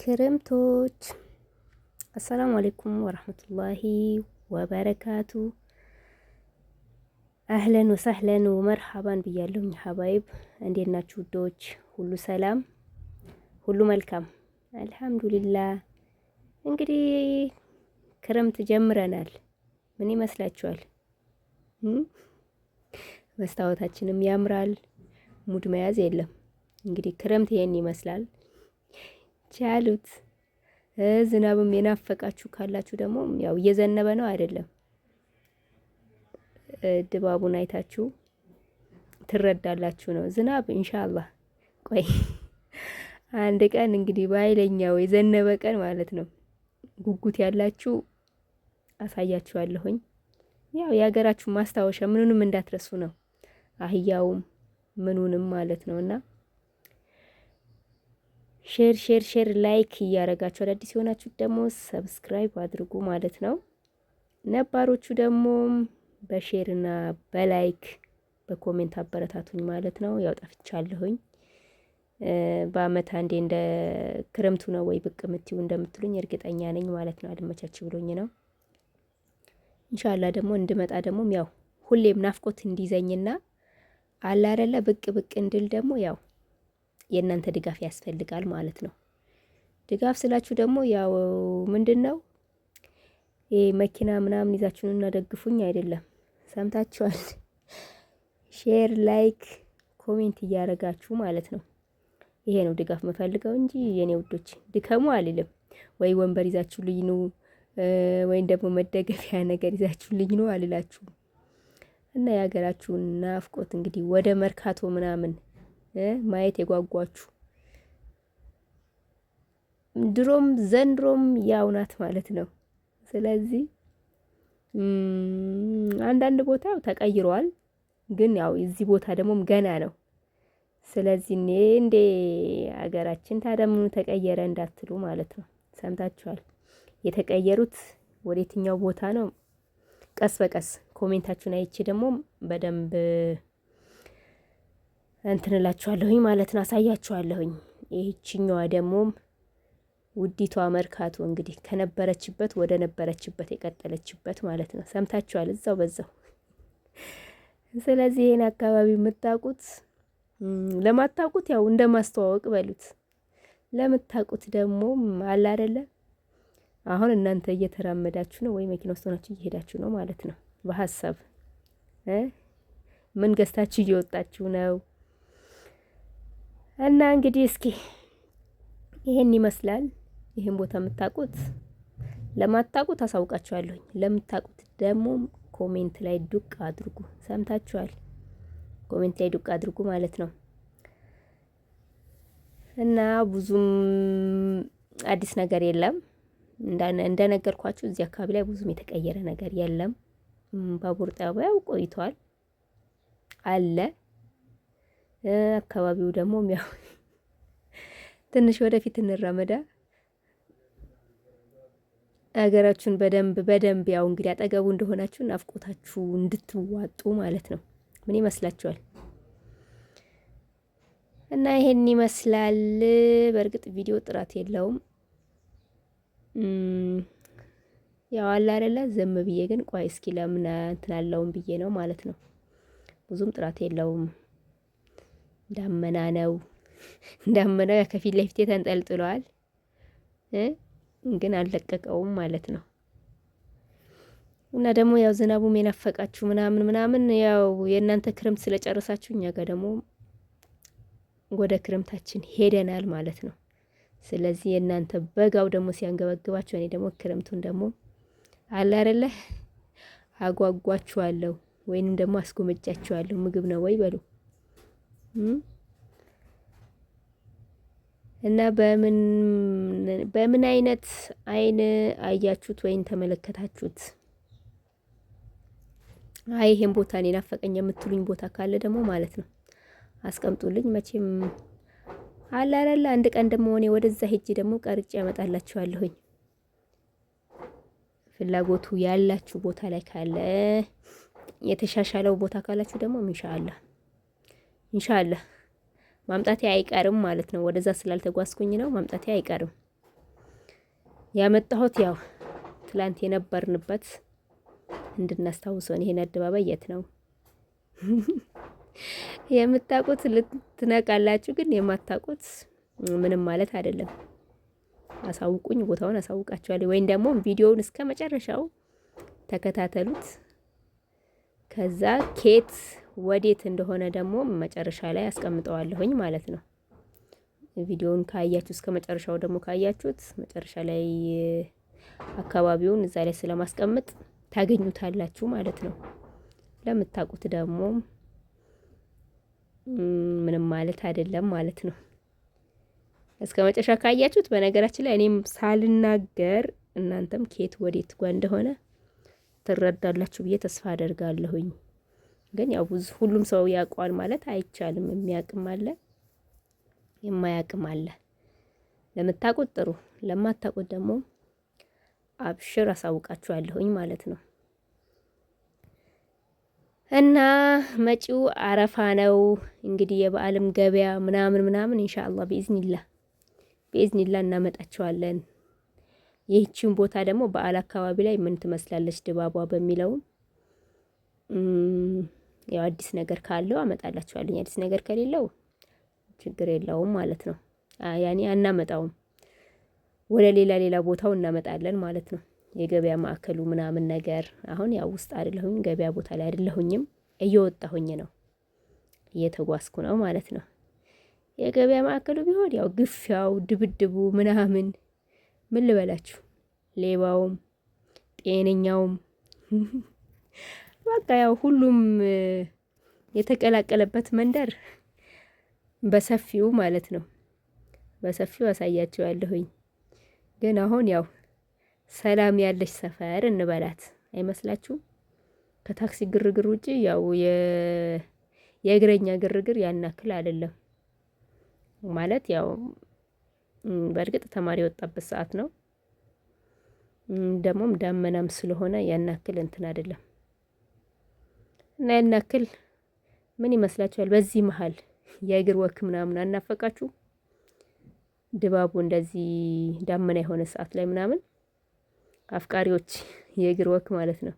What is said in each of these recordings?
ክረምቶች አሰላሙ አሌይኩም ወረህመቱላሂ ወበረካቱ። አህለን ወሰህለን ወመርሐባን ብያለሁኝ። ሀባይብ እንዴት ናችሁ ውዶች? ሁሉ ሰላም፣ ሁሉ መልካም አልሐምዱሊላህ። እንግዲህ ክረምት ጀምረናል። ምን ይመስላችኋል? መስታወታችንም ያምራል። ሙድ መያዝ የለም። እንግዲህ ክረምት ይሄን ይመስላል። ቻሉት። ዝናብም የናፈቃችሁ ካላችሁ ደግሞ ያው እየዘነበ ነው አይደለም፣ ድባቡን አይታችሁ ትረዳላችሁ ነው። ዝናብ ኢንሻአላህ ቆይ አንድ ቀን እንግዲህ በኃይለኛው የዘነበ ቀን ማለት ነው። ጉጉት ያላችሁ አሳያችኋለሁኝ። ያው የሀገራችሁ ማስታወሻ ምኑንም እንዳትረሱ ነው። አህያውም ምኑንም ማለት ነውና ሼር ላይክ እያረጋችሁ አዳዲስ የሆናችሁ ደግሞ ሰብስክራይብ አድርጉ ማለት ነው። ነባሮቹ ደግሞ በሼርና በላይክ በኮሜንት አበረታቱኝ ማለት ነው። ያው ጠፍቻለሁኝ። በአመት አንዴ እንደ ክረምቱ ነው ወይ ብቅ ምትዩ እንደምትሉኝ እርግጠኛ ነኝ ማለት ነው። አልመቻች ብሎኝ ነው። ኢንሻአላህ ደግሞ እንድመጣ ደግሞ ያው ሁሌም ናፍቆት እንዲዘኝና አለ አይደለ ብቅ እንድል ደግሞ ያው የእናንተ ድጋፍ ያስፈልጋል ማለት ነው። ድጋፍ ስላችሁ ደግሞ ያው ምንድነው ይሄ መኪና ምናምን ይዛችሁንና ደግፉኝ አይደለም። ሰምታችኋል። ሼር ላይክ ኮሜንት እያረጋችሁ ማለት ነው። ይሄ ነው ድጋፍ የምፈልገው እንጂ የኔ ውዶች ድከሙ አልልም። ወይ ወንበር ይዛችሁልኝ ነው ወይም ደግሞ መደገፊያ ነገር ይዛችሁልኝ ነው አልላችሁም። እና የሀገራችሁን ናፍቆት እንግዲህ ወደ መርካቶ ምናምን ማየት የጓጓችሁ ድሮም ዘንድሮም ያው ናት ማለት ነው። ስለዚህ አንዳንድ ቦታ ተቀይሯል፣ ግን ያው እዚህ ቦታ ደግሞ ገና ነው። ስለዚህ እንዴ ሀገራችን ታዲያ ምኑ ተቀየረ እንዳትሉ ማለት ነው። ሰምታችኋል። የተቀየሩት ወደ የትኛው ቦታ ነው? ቀስ በቀስ ኮሜንታችሁን አይቼ ደግሞ በደንብ እንትንላችኋለሁኝ ማለት ነው። አሳያችኋለሁኝ። ይህችኛዋ ደግሞ ውዲቷ መርካቶ እንግዲህ ከነበረችበት ወደ ነበረችበት የቀጠለችበት ማለት ነው። ሰምታችኋል። እዛው በዛው። ስለዚህ ይሄን አካባቢ የምታውቁት ለማታውቁት ያው እንደማስተዋወቅ በሉት። ለምታውቁት ደግሞ አለ አይደለ አሁን እናንተ እየተራመዳችሁ ነው ወይ መኪና ውስጥ ሆናችሁ እየሄዳችሁ ነው ማለት ነው። በሐሳብ ምን ገዝታችሁ እየወጣችሁ ነው? እና እንግዲህ እስኪ ይሄን ይመስላል። ይሄን ቦታ የምታውቁት ለማታውቁት አሳውቃችኋለሁኝ። ለምታውቁት ደግሞ ኮሜንት ላይ ዱቅ አድርጉ። ሰምታችኋል። ኮሜንት ላይ ዱቅ አድርጉ ማለት ነው። እና ብዙም አዲስ ነገር የለም። እንደነገርኳችሁ እዚህ አካባቢ ላይ ብዙም የተቀየረ ነገር የለም። ባቡር ጣቢያው ቆይቷል አለ። አካባቢው ደግሞ ያው ትንሽ ወደፊት እንራመዳ። ሀገራችሁን በደንብ ያው እንግዲህ አጠገቡ እንደሆናችሁ ናፍቆታችሁ እንድትዋጡ ማለት ነው። ምን ይመስላችኋል? እና ይሄን ይመስላል። በእርግጥ ቪዲዮ ጥራት የለውም። ያው አለ አይደለ ዝም ብዬ ግን ቆይ እስኪ ለምን እንትላለውን ብዬ ነው ማለት ነው። ብዙም ጥራት የለውም። ዳመናው ከፊት ለፊቴ ተንጠልጥሏል፣ ግን አልለቀቀውም ማለት ነው። እና ደግሞ ያው ዝናቡም የናፈቃችሁ ምናምን ያው የእናንተ ክረምት ስለጨረሳችሁ እኛ ጋር ደግሞ ወደ ክረምታችን ሄደናል ማለት ነው። ስለዚህ የእናንተ በጋው ደግሞ ሲያንገበግባችሁ እኔ ደግሞ ክረምቱን ደግሞ አለ አይደለ አጓጓችኋለሁ ወይንም ደግሞ አስጎመጃችኋለሁ። ምግብ ነው ወይ በሉ። እና በምን አይነት አይን አያችሁት ወይን ተመለከታችሁት? አይ ይሄን ቦታ እኔ ናፈቀኝ የምትሉኝ ቦታ ካለ ደግሞ ማለት ነው አስቀምጡልኝ። መቼም አለ አይደለ አንድ ቀን ደግሞ እኔ ወደዛ ሄጄ ደግሞ ቀርጬ ያመጣላችኋለሁኝ። ፍላጎቱ ያላችሁ ቦታ ላይ ካለ የተሻሻለው ቦታ ካላችሁ ደግሞ ኢንሻአላህ ማምጣቴ አይቀርም ማለት ነው። ወደዛ ስላልተጓዝኩኝ ነው ማምጣቴ አይቀርም። ያመጣሁት ያው ትላንት የነበርንበት እንድናስታውሰን። ይሄን አደባባይ የት ነው የምታውቁት ልትነቃላችሁ፣ ግን የማታውቁት ምንም ማለት አይደለም። አሳውቁኝ፣ ቦታውን አሳውቃችኋለሁ። ወይም ደግሞ ቪዲዮውን እስከ መጨረሻው ተከታተሉት። ከዛ ኬት ወዴት እንደሆነ ደግሞ መጨረሻ ላይ አስቀምጠዋለሁኝ ማለት ነው። ቪዲዮውን ካያችሁ እስከ መጨረሻው ደግሞ ካያችሁት መጨረሻ ላይ አካባቢውን እዛ ላይ ስለማስቀምጥ ታገኙታላችሁ ማለት ነው። ለምታውቁት ደግሞ ምንም ማለት አይደለም ማለት ነው። እስከ መጨረሻ ካያችሁት በነገራችን ላይ እኔም ሳልናገር እናንተም ኬት ወዴት ጓ እንደሆነ ትረዳላችሁ ብዬ ተስፋ አደርጋለሁኝ። ግን ያው ብዙ ሁሉም ሰው ያውቀዋል ማለት አይቻልም። የሚያውቅም አለ የማያውቅም አለ። ለምታውቁት ጥሩ፣ ለማታውቁት ደግሞ አብሽር አሳውቃችኋለሁኝ ማለት ነው። እና መጪው አረፋ ነው እንግዲህ የበዓልም ገበያ ምናምን ኢንሻአላህ ቢኢዝኒላህ እናመጣቸዋለን። ይህቺን ቦታ ደግሞ በዓል አካባቢ ላይ ምን ትመስላለች ድባቧ በሚለው ያው አዲስ ነገር ካለው አመጣላችኋለሁ። አዲስ ነገር ከሌለው ችግር የለውም ማለት ነው። ያኔ አናመጣውም፣ ወደ ሌላ ቦታው እናመጣለን ማለት ነው። የገበያ ማዕከሉ ምናምን ነገር አሁን ያው ውስጥ አይደለሁኝ፣ ገበያ ቦታ ላይ አይደለሁኝም፣ እየወጣሁኝ ነው፣ እየተጓዝኩ ነው ማለት ነው። የገበያ ማዕከሉ ቢሆን ያው ግፊያው፣ ድብድቡ ምናምን ምን ልበላችሁ፣ ሌባውም ጤነኛውም በቃ ያው ሁሉም የተቀላቀለበት መንደር በሰፊው ማለት ነው። በሰፊው አሳያችኋለሁኝ። ግን አሁን ያው ሰላም ያለች ሰፈር እንበላት አይመስላችሁም? ከታክሲ ግርግር ውጪ ያው የእግረኛ ግርግር ያናክል አይደለም ማለት ያው በእርግጥ ተማሪ የወጣበት ሰዓት ነው። ደግሞም ዳመናም ስለሆነ ያናክል እንትን አይደለም እና ያናክል ምን ይመስላችኋል? በዚህ መሀል የእግር ወክ ምናምን አናፈቃችሁ? ድባቡ እንደዚህ ዳመና የሆነ ሰዓት ላይ ምናምን አፍቃሪዎች የእግር ወክ ማለት ነው።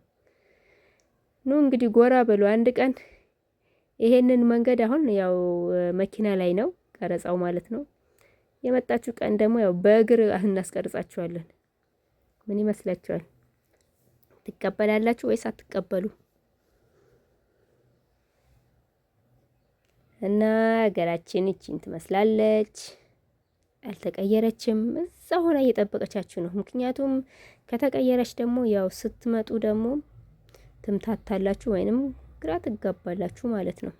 ኑ እንግዲህ ጎራ በሉ አንድ ቀን። ይሄንን መንገድ አሁን ያው መኪና ላይ ነው ቀረጻው ማለት ነው። የመጣችሁ ቀን ደግሞ ያው በእግር እናስቀርጻችኋለን። ምን ይመስላችኋል? ትቀበላላችሁ ወይስ አትቀበሉ? እና ሀገራችን እቺን ትመስላለች፣ አልተቀየረችም። እዛ ሆና እየጠበቀቻችሁ ነው። ምክንያቱም ከተቀየረች ደግሞ ያው ስትመጡ ደግሞ ትምታታላችሁ ወይንም ግራ ትጋባላችሁ ማለት ነው።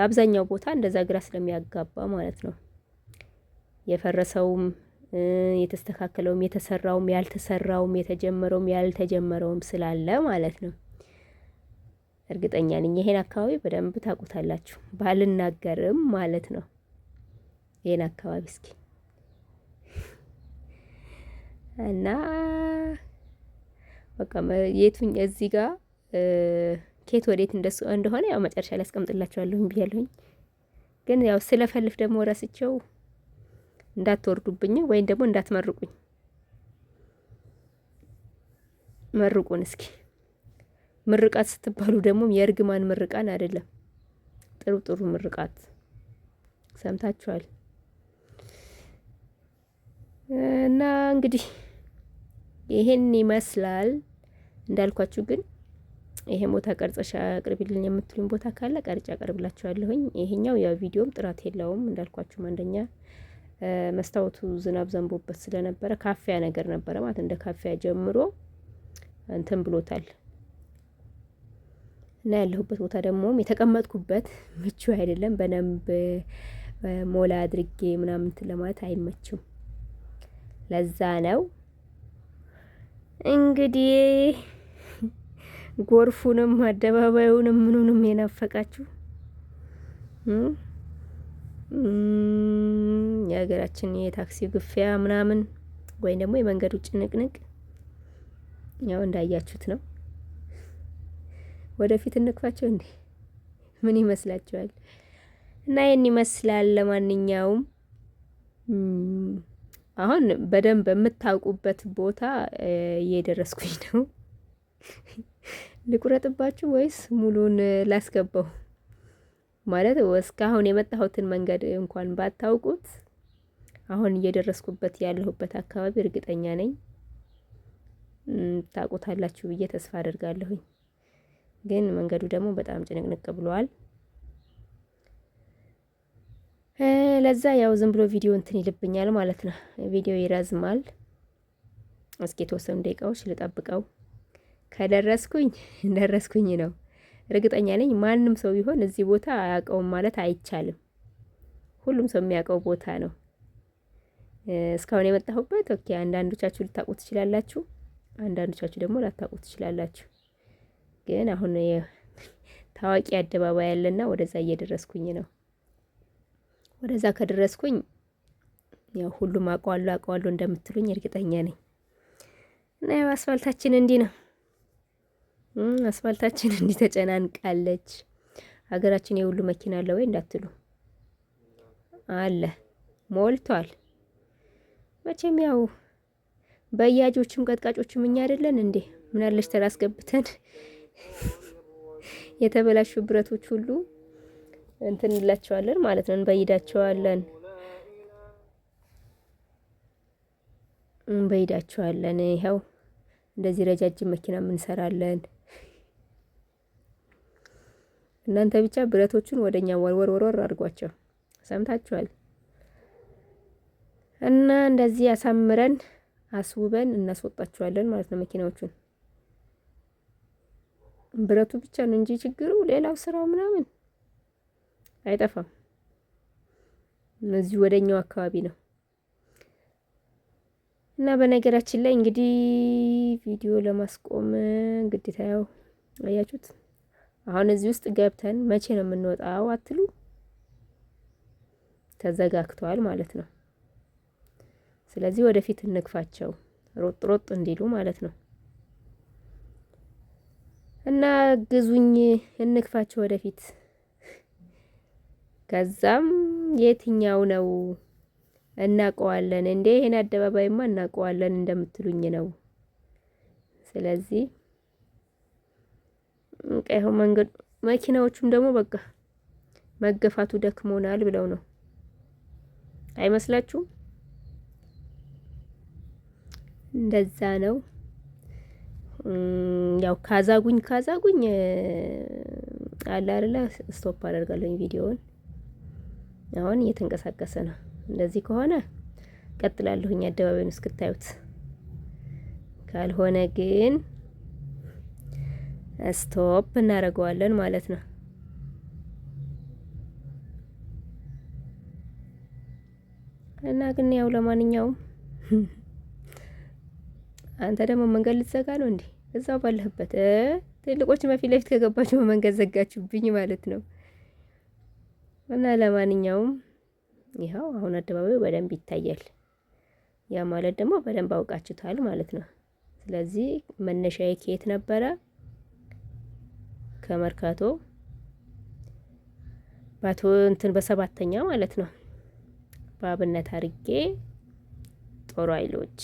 አብዛኛው ቦታ እንደዛ ግራ ስለሚያጋባ ማለት ነው። የፈረሰውም የተስተካከለውም የተሰራውም ያልተሰራውም የተጀመረውም ያልተጀመረውም ስላለ ማለት ነው። እርግጠኛ ነኝ ይሄን አካባቢ በደንብ ታውቁታላችሁ ባልናገርም ማለት ነው። ይሄን አካባቢ እስኪ እና በቃ የቱኝ እዚህ ጋር ኬት ወዴት እንደሆነ ያው መጨረሻ ላይ አስቀምጥላችኋለሁ ብያለሁኝ። ግን ያው ስለፈልፍ ደግሞ ረስቸው እንዳትወርዱብኝ ወይም ደግሞ እንዳትመርቁኝ። መርቁን እስኪ። ምርቃት ስትባሉ ደግሞ የእርግማን ምርቃን አይደለም፣ ጥሩ ምርቃት ሰምታችኋል። እና እንግዲህ ይሄን ይመስላል እንዳልኳችሁ። ግን ይሄ ቦታ ቀርጸሻ አቅርቢልን የምትሉኝ ቦታ ካለ ቀርጫ አቀርብላችኋለሁኝ። ይሄኛው ያው ቪዲዮም ጥራት የለውም እንዳልኳችሁ። አንደኛ መስታወቱ ዝናብ ዘንቦበት ስለነበረ ካፊያ ነገር ነበረ ማለት እንደ ካፊያ ጀምሮ እንትን ብሎታል። እና ያለሁበት ቦታ ደግሞ የተቀመጥኩበት ምቹ አይደለም። በደንብ ሞላ አድርጌ ምናምን ለማለት አይመችም። ለዛ ነው እንግዲህ ጎርፉንም አደባባዩንም ምኑንም የናፈቃችሁ የሀገራችን የታክሲ ግፊያ ምናምን ወይም ደግሞ የመንገዱ ጭንቅንቅ ያው እንዳያችሁት ነው። ወደፊት እንክፋቸው እንዴ ምን ይመስላችኋል? እና ይሄን ይመስላል። ለማንኛውም አሁን በደንብ የምታውቁበት ቦታ እየደረስኩኝ ነው። ልቁረጥባችሁ ወይስ ሙሉን ላስገባው? ማለት እስካሁን የመጣሁትን መንገድ እንኳን ባታውቁት አሁን እየደረስኩበት ያለሁበት አካባቢ እርግጠኛ ነኝ ታውቁታላችሁ ብዬ ተስፋ አደርጋለሁኝ። ግን መንገዱ ደግሞ በጣም ጭንቅንቅ ብሏል። ለዛ ያው ዝም ብሎ ቪዲዮ እንትን ይልብኛል ማለት ነው። ቪዲዮ ይረዝማል። እስኪ የተወሰኑ ደቂቃዎች ልጠብቀው። ከደረስኩኝ ደረስኩኝ ነው። እርግጠኛ ነኝ ማንም ሰው ቢሆን እዚህ ቦታ አያውቀውም ማለት አይቻልም። ሁሉም ሰው የሚያውቀው ቦታ ነው። እስካሁን የመጣሁበት ኦኬ፣ አንዳንዶቻችሁ ልታውቁ ትችላላችሁ፣ አንዳንዶቻችሁ ደግሞ ላታውቁ ትችላላችሁ። ግን አሁን ታዋቂ አደባባይ ያለና ወደዛ እየደረስኩኝ ነው። ወደዛ ከደረስኩኝ ያው ሁሉም አውቀዋለሁ እንደምትሉኝ እርግጠኛ ነኝ። እና ያው አስፋልታችን እንዲህ ነው። አስፋልታችን እንዲህ ተጨናንቃለች። ሀገራችን የሁሉ መኪና አለ ወይ እንዳትሉ፣ አለ ሞልቷል። መቼም ያው በያጆችም ቀጥቃጮችም እኛ አይደለን እንዴ? ምን አለሽ ተራስገብተን የተበላሹ ብረቶች ሁሉ እንትን እንላቸዋለን ማለት ነው፣ እንበይዳቸዋለን። ይኸው እንደዚህ ረጃጅም መኪና እንሰራለን። እናንተ ብቻ ብረቶቹን ወደኛ ወርወር አድርጓቸው። ሰምታችኋል። እና እንደዚህ አሳምረን አስውበን እናስወጣቸዋለን ማለት ነው መኪናዎቹን። ብረቱ ብቻ ነው እንጂ ችግሩ፣ ሌላው ስራው ምናምን አይጠፋም። እዚህ ወደኛው አካባቢ ነው። እና በነገራችን ላይ እንግዲህ ቪዲዮ ለማስቆም ግዴታ ያው አያችሁት። አሁን እዚህ ውስጥ ገብተን መቼ ነው የምንወጣው አትሉ፣ ተዘጋግቷል ማለት ነው። ስለዚህ ወደፊት እንግፋቸው፣ ሮጥ እንዲሉ ማለት ነው። እና ግዙኝ፣ እንግፋቸው ወደፊት። ከዛም የትኛው ነው እናውቀዋለን እንዴ? ይሄን አደባባይማ እናውቀዋለን እንደምትሉኝ ነው። ስለዚህ ቀይው መንገድ መኪናዎቹም ደግሞ በቃ መገፋቱ ደክሞናል ብለው ነው አይመስላችሁም? እንደዛ ነው። ያው ካዛጉኝ አለ አይደለ? ስቶፕ አደርጋለሁ ቪዲዮውን። አሁን እየተንቀሳቀሰ ነው። እንደዚህ ከሆነ ቀጥላለሁኝ አደባባዩን እስክታዩት። ካልሆነ ግን ስቶፕ እናደርገዋለን ማለት ነው። እና ግን ያው ለማንኛውም አንተ ደግሞ መንገድ ልትዘጋ ነው እንዴ? እዛው ባለህበት ትልቆች በፊት ለፊት ከገባችሁ መንገድ ዘጋችሁብኝ ማለት ነው። እና ለማንኛውም ይኸው አሁን አደባባዩ በደንብ ይታያል። ያ ማለት ደግሞ በደንብ አውቃችሁታል ማለት ነው። ስለዚህ መነሻዬ ከየት ነበረ? ከመርካቶ ባቶ እንትን በሰባተኛ ማለት ነው። በአብነት አርጌ ጦር ኃይሎች፣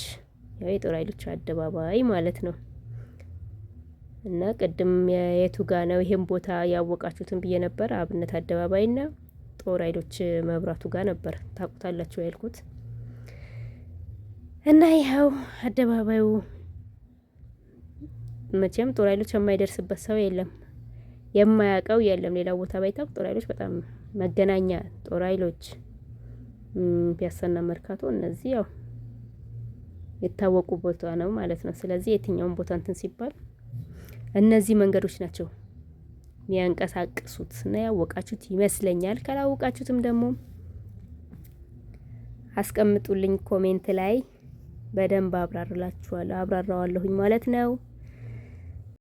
ያው የጦር ኃይሎች አደባባይ ማለት ነው። እና ቅድም የቱ ጋ ነው ይሄን ቦታ ያወቃችሁትን ብዬ ነበር። አብነት አደባባይና ጦር ኃይሎች መብራቱ ጋር ነበር። ታውቁታላችሁ ያልኩት። እና ይኸው አደባባዩ መቼም ጦር ኃይሎች የማይደርስበት ሰው የለም፣ የማያውቀው የለም። ሌላ ቦታ ባይታወቅ ጦር ኃይሎች በጣም መገናኛ፣ ጦር ኃይሎች፣ ፒያሳና መርካቶ እነዚህ ያው የታወቁ ቦታ ነው ማለት ነው። ስለዚህ የትኛውን ቦታ እንትን ሲባል እነዚህ መንገዶች ናቸው የሚያንቀሳቅሱት እና ያወቃችሁት ይመስለኛል። ካላወቃችሁትም ደግሞ አስቀምጡልኝ ኮሜንት ላይ፣ በደንብ አብራራዋለሁኝ ማለት ነው።